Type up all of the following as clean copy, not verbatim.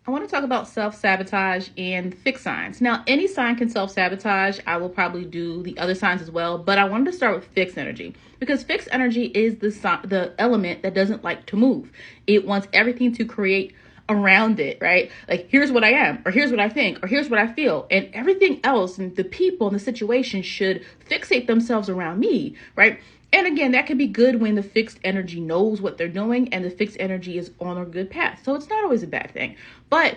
I want to talk about self-sabotage and fixed signs. Now, any sign can self-sabotage. I will probably do the other signs as well, but I wanted to start with fixed energy because fixed energy is the element that doesn't like to move. It wants everything to create around it, right? Like, here's what I am, or here's what I think, or here's what I feel, and everything else and the people and the situation should fixate themselves around me, right? And again, that can be good when the fixed energy knows what they're doing and the fixed energy is on a good path. So it's not always a bad thing. But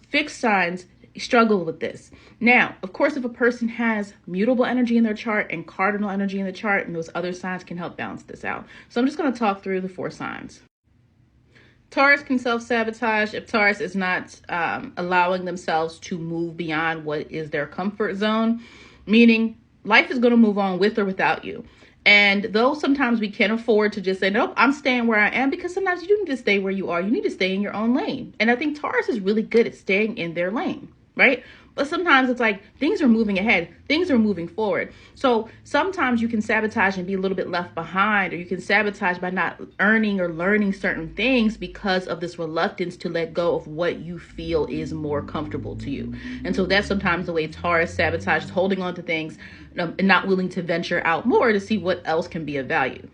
fixed signs struggle with this. Now, of course, if a person has mutable energy in their chart and cardinal energy in the chart, and those other signs can help balance this out. So I'm just going to talk through the 4 signs. Taurus can self-sabotage if Taurus is not allowing themselves to move beyond what is their comfort zone, meaning life is going to move on with or without you. And though sometimes we can afford to just say, nope, I'm staying where I am, because sometimes you do need to stay where you are. You need to stay in your own lane. And I think Taurus is really good at staying in their lane, right? But sometimes it's like things are moving ahead. Things are moving forward. So sometimes you can sabotage and be a little bit left behind, or you can sabotage by not earning or learning certain things because of this reluctance to let go of what you feel is more comfortable to you. And so that's sometimes the way Taurus sabotages, holding on to things and not willing to venture out more to see what else can be of value.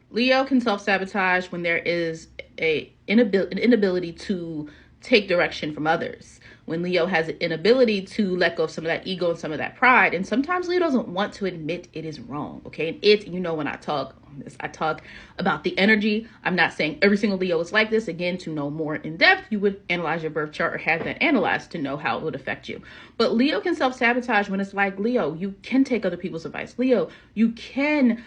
Leo can self-sabotage when there is an inability to take direction from others. When Leo has an inability to let go of some of that ego and some of that pride. And sometimes Leo doesn't want to admit it is wrong. Okay. And when I talk on this, I talk about the energy. I'm not saying every single Leo is like this. Again, to know more in depth, you would analyze your birth chart or have that analyzed to know how it would affect you. But Leo can self-sabotage when it's like, Leo, you can take other people's advice. Leo, you can,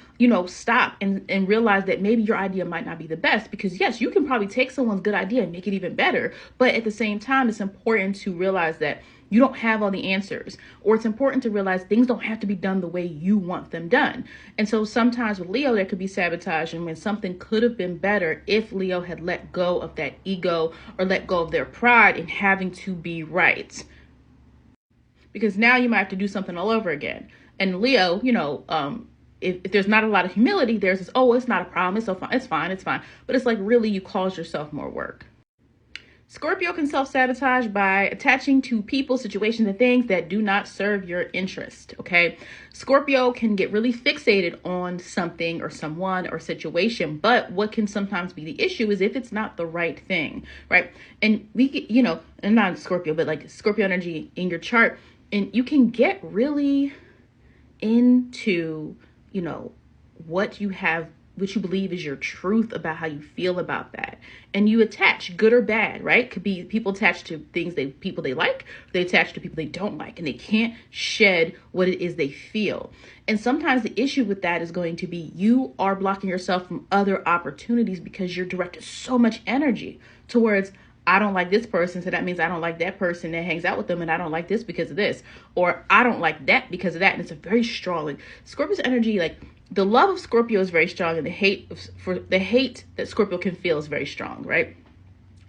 stop and realize that maybe your idea might not be the best, because yes, you can probably take someone's good idea and make it even better. But at the same time, it's important to realize that you don't have all the answers, or it's important to realize things don't have to be done the way you want them done. And so sometimes with Leo, there could be sabotage, and when something could have been better if Leo had let go of that ego or let go of their pride in having to be right. Because now you might have to do something all over again. And Leo, if there's not a lot of humility, there's this, oh, it's not a problem. It's fine. But it's like, really, you caused yourself more work. Scorpio can self-sabotage by attaching to people, situations, and things that do not serve your interest, okay? Scorpio can get really fixated on something or someone or situation, but what can sometimes be the issue is if it's not the right thing, right? And we get, and not Scorpio, but like Scorpio energy in your chart, and you can get really into, what you believe is your truth about how you feel about that. And you attach, good or bad, right? Could be people attach to people they like, they attach to people they don't like, and they can't shed what it is they feel. And sometimes the issue with that is going to be you are blocking yourself from other opportunities because you're directed so much energy towards, I don't like this person, so that means I don't like that person that hangs out with them, and I don't like this because of this, or I don't like that because of that. And it's a very strong, like Scorpio's energy, like the love of Scorpio is very strong, and the hate that Scorpio can feel is very strong, right?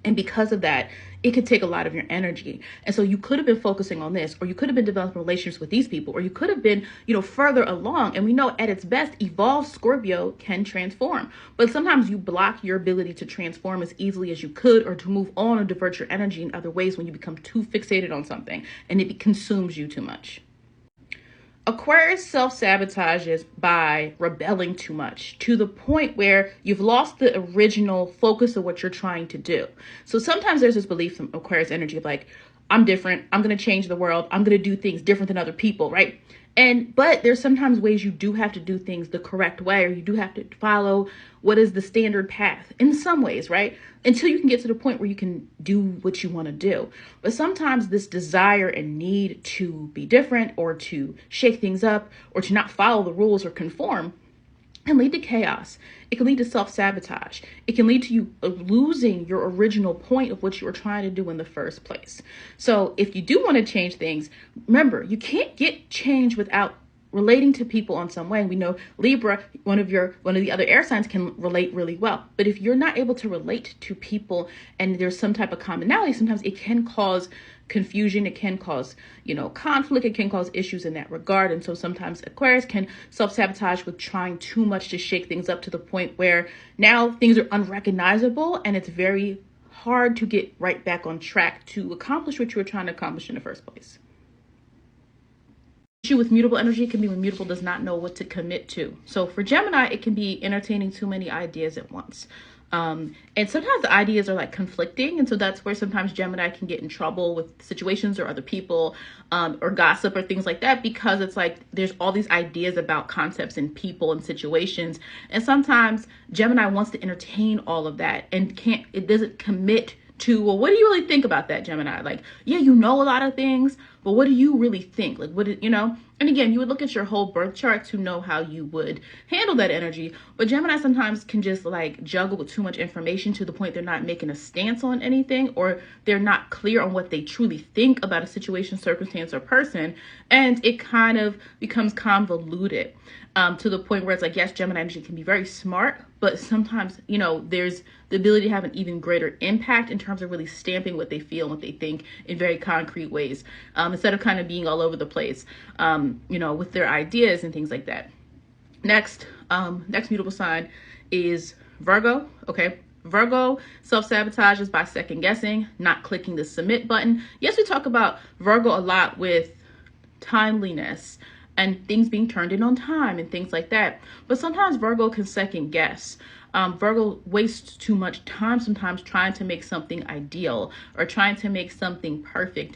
And because of that, it could take a lot of your energy. And so you could have been focusing on this, or you could have been developing relationships with these people, or you could have been, further along. And we know at its best, evolved Scorpio can transform. But sometimes you block your ability to transform as easily as you could, or to move on or divert your energy in other ways when you become too fixated on something and it consumes you too much. Aquarius self-sabotages by rebelling too much, to the point where you've lost the original focus of what you're trying to do. So sometimes there's this belief from Aquarius energy of like, I'm different, I'm going to change the world, I'm going to do things different than other people, right? But there's sometimes ways you do have to do things the correct way, or you do have to follow what is the standard path in some ways, right? Until you can get to the point where you can do what you want to do. But sometimes this desire and need to be different, or to shake things up, or to not follow the rules or conform, can lead to chaos. It can lead to self-sabotage. It can lead to you losing your original point of what you were trying to do in the first place. So if you do want to change things, remember, you can't get change without relating to people on some way. And we know Libra, one of the other air signs, can relate really well. But if you're not able to relate to people and there's some type of commonality, sometimes it can cause confusion, it can cause, conflict, it can cause issues in that regard. And so sometimes Aquarius can self-sabotage with trying too much to shake things up to the point where now things are unrecognizable, and it's very hard to get right back on track to accomplish what you were trying to accomplish in the first place. Issue with mutable energy can be when mutable does not know what to commit to. So for Gemini, it can be entertaining too many ideas at once. And sometimes the ideas are like conflicting. And so that's where sometimes Gemini can get in trouble with situations or other people, or gossip or things like that, because it's like there's all these ideas about concepts and people and situations. And sometimes Gemini wants to entertain all of that and it doesn't commit to, well, what do you really think about that, Gemini? Like, yeah, you know a lot of things, but what do you really think? Like, and again, you would look at your whole birth chart to know how you would handle that energy. But Gemini sometimes can just like juggle with too much information to the point they're not making a stance on anything, or they're not clear on what they truly think about a situation, circumstance, or person. And it kind of becomes convoluted, to the point where it's like, yes, Gemini energy can be very smart, but sometimes, there's the ability to have an even greater impact in terms of really stamping what they feel and what they think in very concrete ways, instead of kind of being all over the place, with their ideas and things like that. Next mutable sign is Virgo. Okay. Virgo self-sabotage is by second guessing, not clicking the submit button. Yes, we talk about Virgo a lot with timeliness and things being turned in on time and things like that. But sometimes Virgo can second guess. Virgo wastes too much time sometimes trying to make something ideal or trying to make something perfect,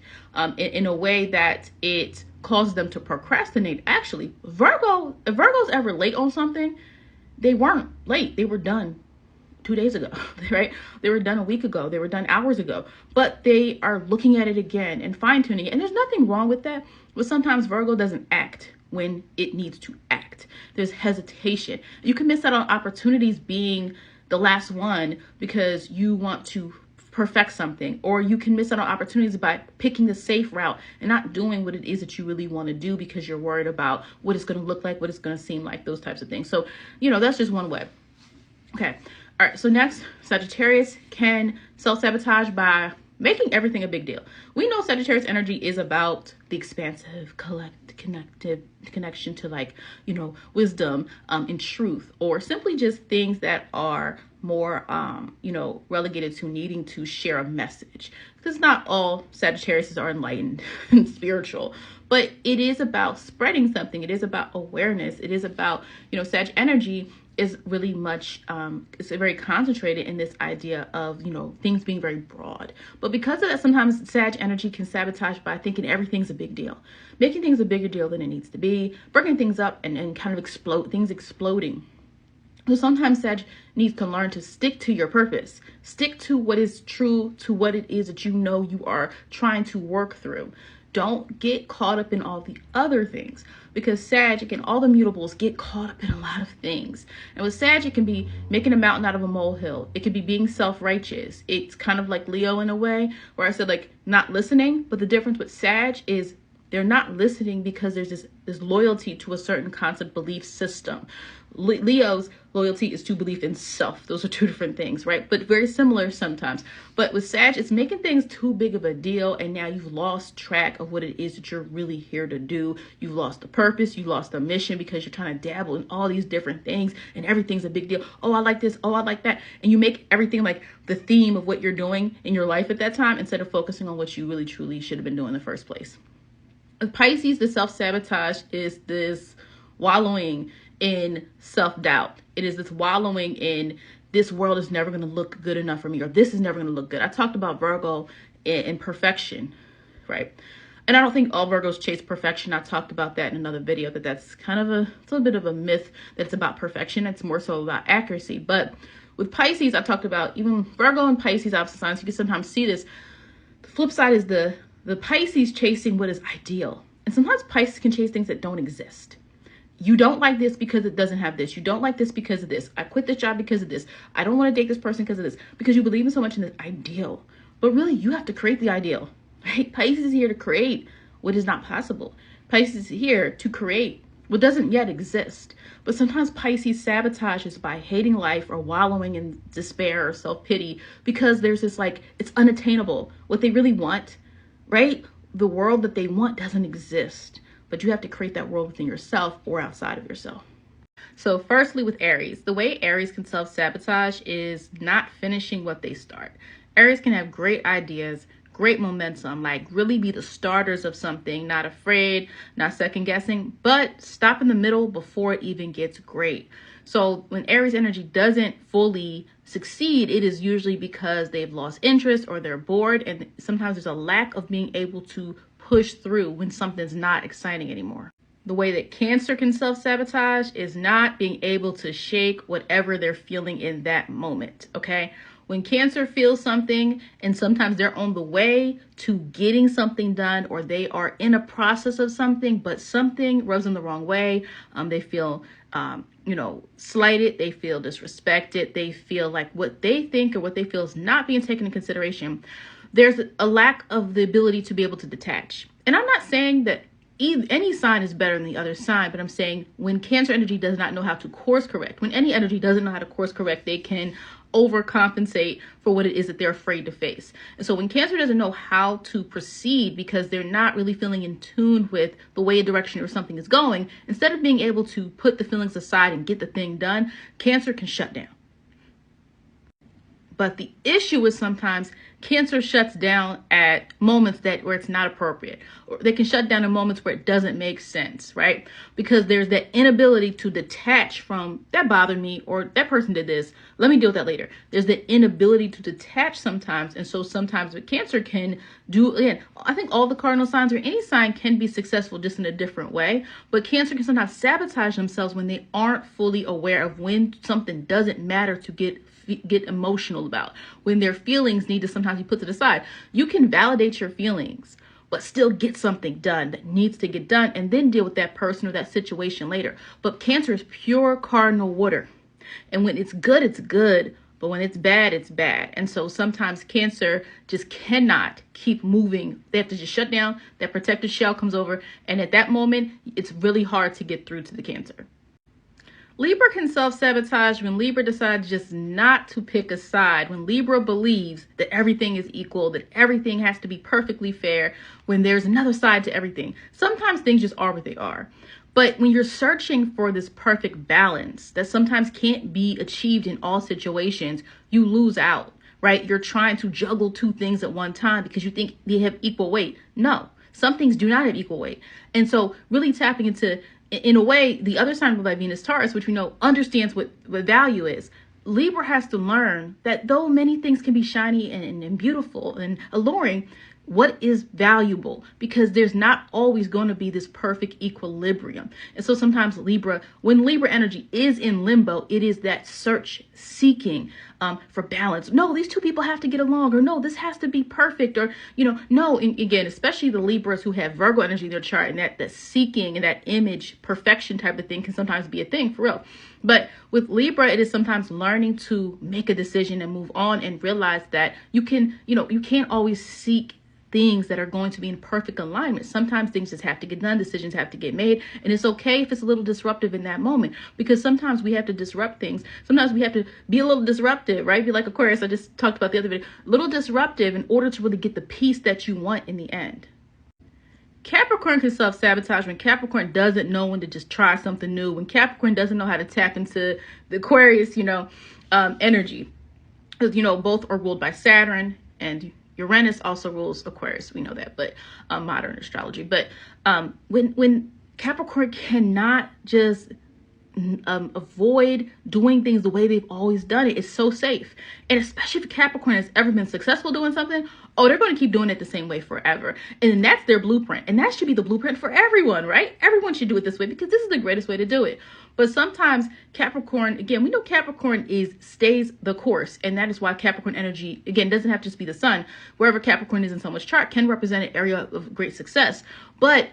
in a way that it causes them to procrastinate. Actually, if Virgo's ever late on something, they weren't late. They were done 2 days ago, right? They were done a week ago. They were done hours ago, but they are looking at it again and fine tuning it. And there's nothing wrong with that. But sometimes Virgo doesn't act when it needs to act. There's hesitation. You can miss out on opportunities being the last one because you want to perfect something, or you can miss out on opportunities by picking the safe route and not doing what it is that you really want to do because you're worried about what it's going to look like, what it's going to seem like, those types of things. So, that's just one way. Okay. All right. So next, Sagittarius can self-sabotage by making everything a big deal. We know Sagittarius energy is about the expansive, connective connection to wisdom, and truth, or simply just things that are more, relegated to needing to share a message. Because not all Sagittarius are enlightened and spiritual, but it is about spreading something. It is about awareness. It is about, Sag energy is really much, it's very concentrated in this idea of, things being very broad. But because of that, sometimes Sag energy can sabotage by thinking everything's a big deal, making things a bigger deal than it needs to be, bringing things up and kind of exploding. So sometimes Sag needs to learn to stick to your purpose, stick to what is true, to what it is that you are trying to work through. Don't get caught up in all the other things, because Sag and all the mutables get caught up in a lot of things. And with Sag, it can be making a mountain out of a molehill. It could be being self-righteous. It's kind of like Leo in a way, where I said like not listening. But the difference with Sag is they're not listening because there's this loyalty to a certain concept, belief system. Leo's loyalty is to belief in self. Those are two different things, right? But very similar sometimes. But with Sag, it's making things too big of a deal, and now you've lost track of what it is that you're really here to do. You've lost the purpose, you lost the mission, because you're trying to dabble in all these different things, and everything's a big deal. Oh, I like this. Oh, I like that. And you make everything like the theme of what you're doing in your life at that time, instead of focusing on what you really truly should have been doing in the first place. With Pisces, the self-sabotage is this wallowing in self-doubt. It is this wallowing in, this world is never going to look good enough for me, or this is never going to look good. I talked about Virgo and perfection, right? And I don't think all Virgos chase perfection. I talked about that in another video, that's kind of it's a little bit of a myth that it's about perfection. It's more so about accuracy. But with Pisces, I talked about even Virgo and Pisces opposite signs. You can sometimes see this. The flip side is the Pisces chasing what is ideal. And sometimes Pisces can chase things that don't exist. You don't like this because it doesn't have this. You don't like this because of this. I quit this job because of this. I don't want to date this person because of this. Because you believe in so much in this ideal. But really, you have to create the ideal, right? Pisces is here to create what is not possible. Pisces is here to create what doesn't yet exist. But sometimes Pisces sabotages by hating life or wallowing in despair or self-pity, because there's this it's unattainable. What they really want, right? The world that they want doesn't exist. But you have to create that world within yourself or outside of yourself. So firstly, with Aries, the way Aries can self-sabotage is not finishing what they start. Aries can have great ideas, great momentum, like really be the starters of something, not afraid, not second guessing, but stop in the middle before it even gets great. So when Aries energy doesn't fully succeed, it is usually because they've lost interest or they're bored, and sometimes there's a lack of being able to push through when something's not exciting anymore. The way that Cancer can self-sabotage is not being able to shake whatever they're feeling in that moment, okay? When Cancer feels something and sometimes they're on the way to getting something done, or they are in a process of something, but something rubs them the wrong way, they feel slighted, they feel disrespected, they feel like what they think or what they feel is not being taken into consideration. There's a lack of the ability to be able to detach. And I'm not saying that any sign is better than the other sign, but I'm saying when Cancer energy does not know how to course correct, when any energy doesn't know how to course correct, they can overcompensate for what it is that they're afraid to face. And so when Cancer doesn't know how to proceed because they're not really feeling in tune with the way a direction or something is going, instead of being able to put the feelings aside and get the thing done, Cancer can shut down. But the issue is sometimes Cancer shuts down at moments where it's not appropriate, or they can shut down in moments where it doesn't make sense, right? Because there's that inability to detach from that bothered me, or that person did this, let me deal with that later. There's the inability to detach sometimes. And so sometimes what Cancer can do, again, I think all the cardinal signs or any sign can be successful just in a different way, but Cancer can sometimes sabotage themselves when they aren't fully aware of when something doesn't matter to get emotional about, when their feelings need to sometimes be put to the side. You can validate your feelings, but still get something done that needs to get done, and then deal with that person or that situation later. But Cancer is pure cardinal water. And when it's good, it's good. But when it's bad, it's bad. And so sometimes Cancer just cannot keep moving. They have to just shut down. That protective shell comes over. And at that moment, it's really hard to get through to the Cancer. Libra can self-sabotage when Libra decides just not to pick a side, when Libra believes that everything is equal, that everything has to be perfectly fair, when there's another side to everything. Sometimes things just are what they are. But when you're searching for this perfect balance that sometimes can't be achieved in all situations, you lose out, right? You're trying to juggle two things at one time because you think they have equal weight. No, some things do not have equal weight. And so really tapping into, in a way, the other sign by Venus Taurus, which we know understands what value is. Libra has to learn that though many things can be shiny and beautiful and alluring, what is valuable, because there's not always going to be this perfect equilibrium. And so sometimes when Libra energy is in limbo, it is that search, seeking for balance. No, these two people have to get along, or no, this has to be perfect, or, no. And again, especially the Libras who have Virgo energy in their chart, and that seeking and that image perfection type of thing can sometimes be a thing for real. But with Libra, it is sometimes learning to make a decision and move on, and realize that you can't always seek things that are going to be in perfect alignment. Sometimes things just have to get done, decisions have to get made, and it's okay if it's a little disruptive in that moment, because sometimes we have to disrupt things. Sometimes we have to be a little disruptive, right? Be like Aquarius, I just talked about the other video, a little disruptive in order to really get the peace that you want in the end. Capricorn can self-sabotage when Capricorn doesn't know when to just try something new, when Capricorn doesn't know how to tap into the Aquarius, energy. Because, both are ruled by Saturn, and Uranus also rules Aquarius. We know that, but modern astrology. But when Capricorn cannot just avoid doing things the way they've always done it, it's so safe. And especially if Capricorn has ever been successful doing something, they're going to keep doing it the same way forever. And that's their blueprint. And that should be the blueprint for everyone, right? Everyone should do it this way, because this is the greatest way to do it. But sometimes Capricorn, again, we know Capricorn stays the course. And that is why Capricorn energy, again, doesn't have to just be the sun. Wherever Capricorn is in someone's chart can represent an area of great success. But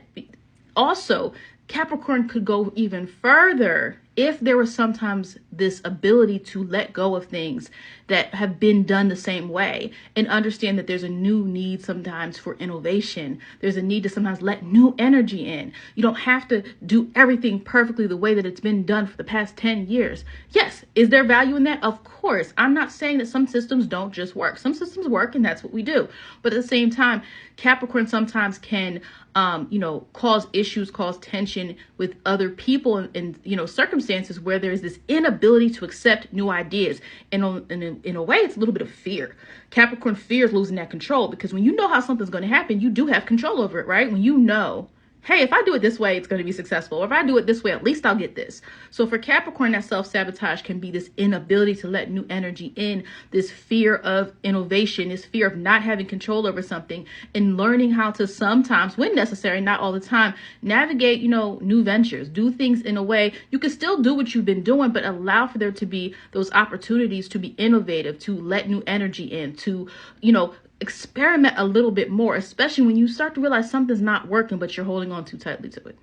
also, Capricorn could go even further if there was sometimes this ability to let go of things that have been done the same way, and understand that there's a new need sometimes for innovation. There's a need to sometimes let new energy in. You don't have to do everything perfectly the way that it's been done for the past 10 years. Yes, is there value in that? Of course. I'm not saying that some systems don't just work. Some systems work, and that's what we do. But at the same time, Capricorn sometimes can cause issues, cause tension with other people and circumstances circumstances where there's this inability to accept new ideas. And in a way, it's a little bit of fear. Capricorn fears losing that control, because when you know how something's going to happen, you do have control over it, right? When you know, hey, if I do it this way, it's going to be successful. Or if I do it this way, at least I'll get this. So for Capricorn, that self-sabotage can be this inability to let new energy in, this fear of innovation, this fear of not having control over something, and learning how to sometimes, when necessary, not all the time, navigate, new ventures, do things in a way you can still do what you've been doing, but allow for there to be those opportunities to be innovative, to let new energy in, to, experiment a little bit more, especially when you start to realize something's not working, but you're holding on too tightly to it.